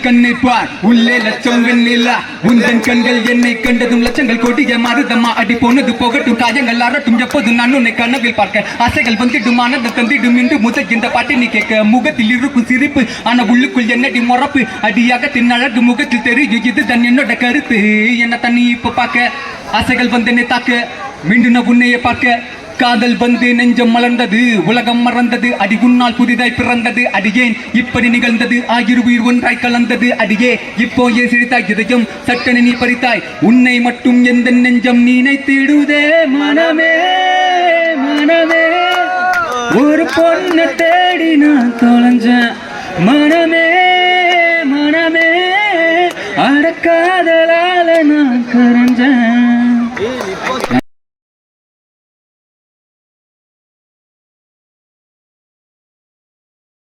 கண்ணை பார் உள்ளே லட்சம் வெண்ணிலா உந்தன் கண்கள் என்னை கண்டதும் லட்சங்கள் கொடிய மருதமா அடி போனது போகட்டும் காயங்கள் அறட்டும் எப்போது நான் உன்னை கனவில் பார்க்க ஆசைகள் வந்துடும் ஆனந்தம் தந்திடும் என்று முதல் இந்த பாட்டை நீ கேட்க முகத்தில் இருக்கும் சிரிப்பு ஆனா உள்ளுக்குள் என்னடி முறப்பு அடியாக தின் அழகு முகத்தில் தெரியும் இது தன் என்னோட கருத்து என்ன தண்ணி இப்ப பார்க்க ஆசைகள் வந்து என்னை தாக்க மீண்டும் நான் உன்னைய பார்க்க காதல் வந்து நெஞ்சம் மலர்ந்தது உலகம் மறந்தது அடி உன்னால் புதிதாய் பிறந்தது அடியேன் இப்படி நிகழ்ந்தது ஆயிரு உயிர் ஒன்றாய் கலந்தது அடியே இப்போ ஏன் சிரித்தாய் இதயம் சட்டனை நீ பறித்தாய் உன்னை மட்டும் எந்த நெஞ்சம் நினைத்திடுதே மனமே மனமே ஒரு பொண்ணை தேடி நான் தொலைஞ்சேன் மனமே மனமே அடக்காதலால நான் கரைஞ்சேன்